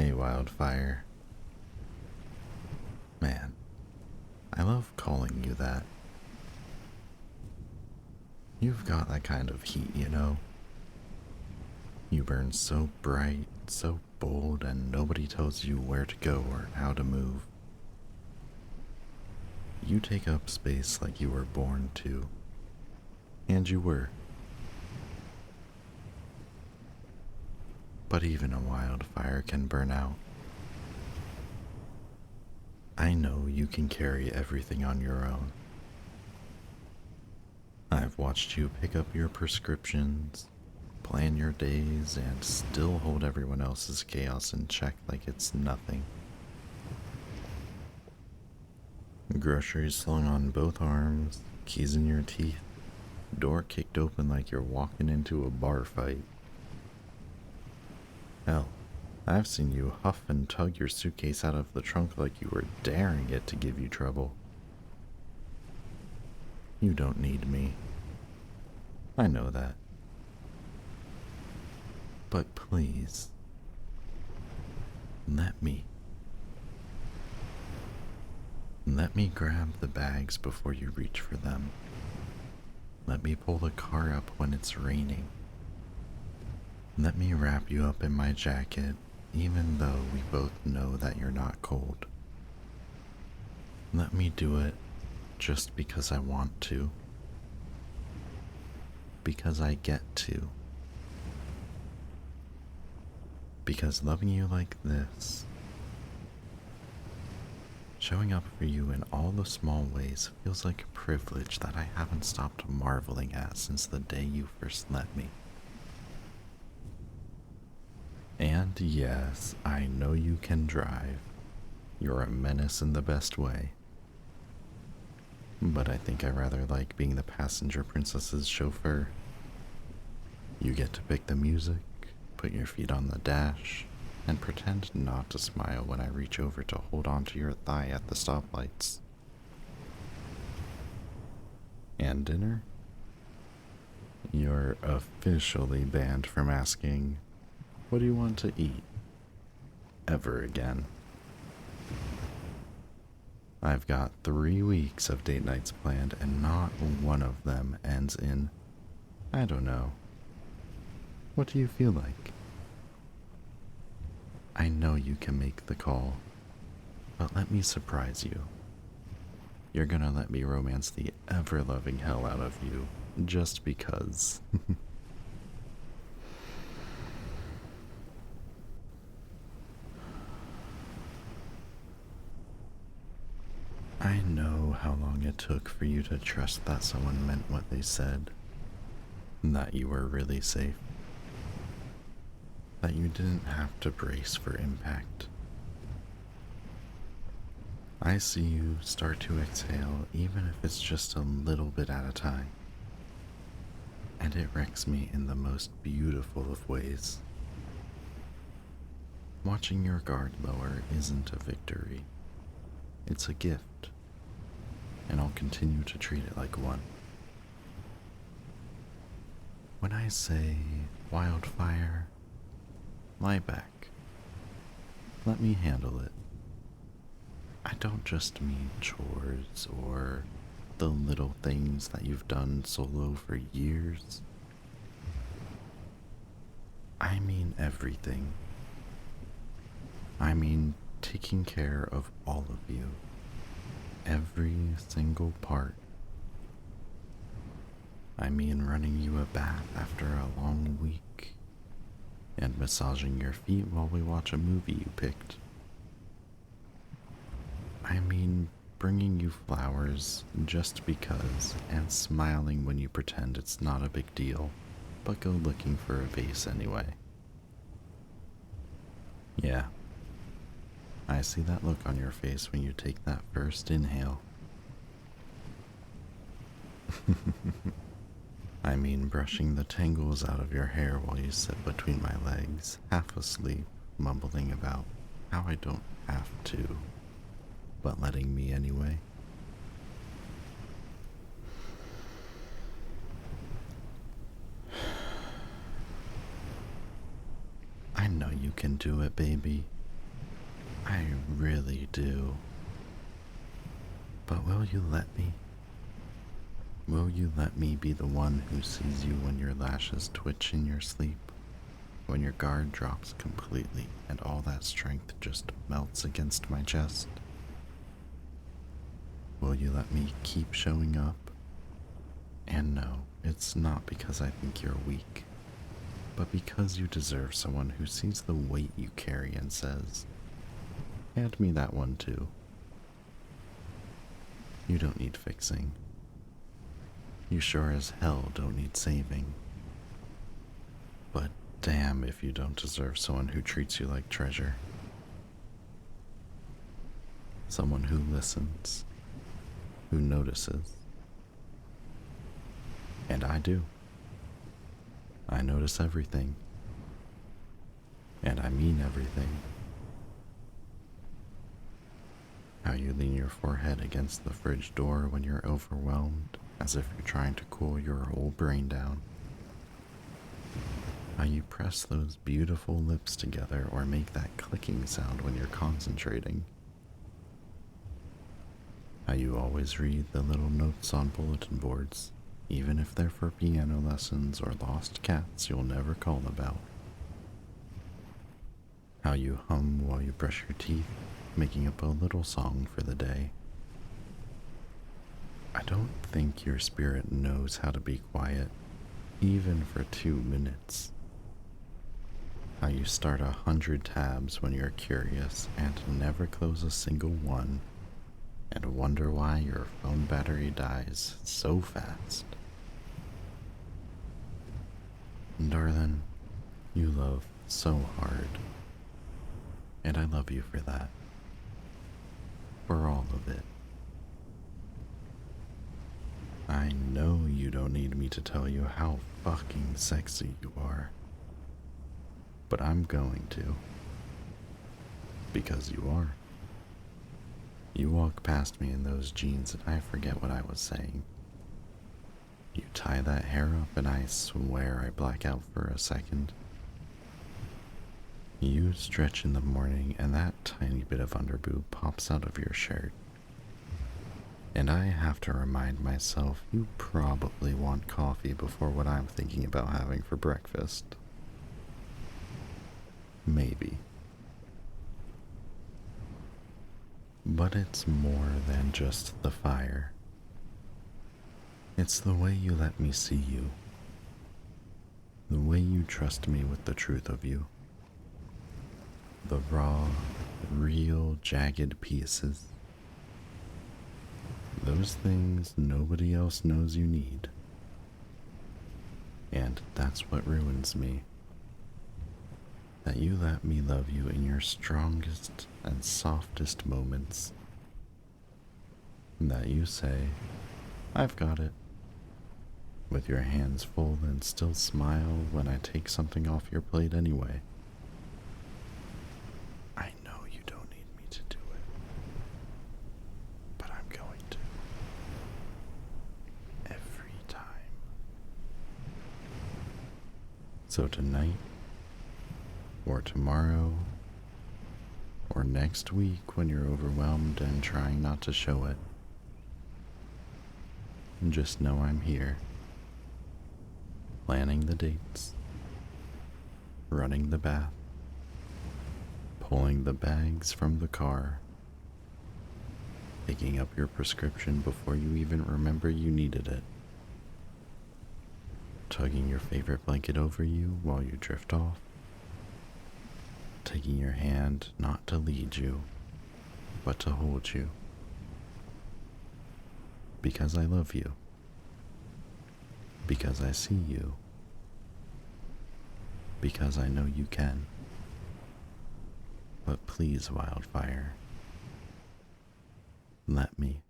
Hey, Wildfire. Man, I love calling you that. You've got that kind of heat, you know? You burn so bright, so bold, and nobody tells you where to go or how to move. You take up space like you were born to. And you were. But even a wildfire can burn out. I know you can carry everything on your own. I've watched you pick up your prescriptions, plan your days, and still hold everyone else's chaos in check like it's nothing. Groceries slung on both arms, keys in your teeth, door kicked open like you're walking into a bar fight. Hell, I've seen you huff and tug your suitcase out of the trunk like you were daring it to give you trouble. You don't need me. I know that. But please, let me. Let me grab the bags before you reach for them. Let me pull the car up when it's raining. Let me wrap you up in my jacket, even though we both know that you're not cold. Let me do it just because I want to. Because I get to. Because loving you like this, showing up for you in all the small ways, feels like a privilege that I haven't stopped marveling at since the day you first let me. And yes, I know you can drive. You're a menace in the best way. But I think I rather like being the passenger princess's chauffeur. You get to pick the music, put your feet on the dash, and pretend not to smile when I reach over to hold onto your thigh at the stoplights. And dinner? You're officially banned from asking, "What do you want to eat?" ever again. I've got 3 weeks of date nights planned, and not one of them ends in, "I don't know. What do you feel like?" I know you can make the call, but let me surprise you. You're gonna let me romance the ever-loving hell out of you, just because. I know how long it took for you to trust that someone meant what they said, that you were really safe, that you didn't have to brace for impact. I see you start to exhale, even if it's just a little bit at a time, and it wrecks me in the most beautiful of ways. Watching your guard lower isn't a victory, it's a gift, and I'll continue to treat it like one. When I say wildfire, lie back. Let me handle it. I don't just mean chores or the little things that you've done solo for years. I mean everything. I mean taking care of all of you. Every single part. I mean running you a bath after a long week and massaging your feet while we watch a movie you picked. I mean bringing you flowers just because and smiling when you pretend it's not a big deal, but go looking for a vase anyway. Yeah, I see that look on your face when you take that first inhale. I mean brushing the tangles out of your hair while you sit between my legs, half asleep, mumbling about how I don't have to, but letting me anyway. I know you can do it, baby. I really do. But will you let me? Will you let me be the one who sees you when your lashes twitch in your sleep? When your guard drops completely and all that strength just melts against my chest? Will you let me keep showing up? And no, it's not because I think you're weak, but because you deserve someone who sees the weight you carry and says, hand me that one too. You don't need fixing. You sure as hell don't need saving. But damn if you don't deserve someone who treats you like treasure. Someone who listens, who notices. And I do. I notice everything. And I mean everything. How you lean your forehead against the fridge door when you're overwhelmed, as if you're trying to cool your whole brain down. How you press those beautiful lips together or make that clicking sound when you're concentrating. How you always read the little notes on bulletin boards, even if they're for piano lessons or lost cats you'll never call about. How you hum while you brush your teeth, making up a little song for the day. I don't think your spirit knows how to be quiet, even for 2 minutes. How you start 100 tabs when you're curious and never close a single one, and wonder why your phone battery dies so fast. Darling, you love so hard, and I love you for that. For all of it. I know you don't need me to tell you how fucking sexy you are, but I'm going to. Because you are. You walk past me in those jeans and I forget what I was saying. You tie that hair up and I swear I black out for a second. You stretch in the morning and that tiny bit of underboob pops out of your shirt. And I have to remind myself you probably want coffee before what I'm thinking about having for breakfast. Maybe. But it's more than just the fire. It's the way you let me see you. The way you trust me with the truth of you. The raw, real, jagged pieces. Those things nobody else knows you need. And that's what ruins me. That you let me love you in your strongest and softest moments. That you say, I've got it. With your hands full and still smile when I take something off your plate anyway. I know you don't need me to do it, but I'm going to. Every time. So tonight, or tomorrow, or next week when you're overwhelmed and trying not to show it, just know I'm here, planning the dates, running the bath, pulling the bags from the car, picking up your prescription before you even remember you needed it, tugging your favorite blanket over you while you drift off, taking your hand not to lead you, but to hold you. Because I love you. Because I see you. Because I know you can. But please, Wildfire, let me.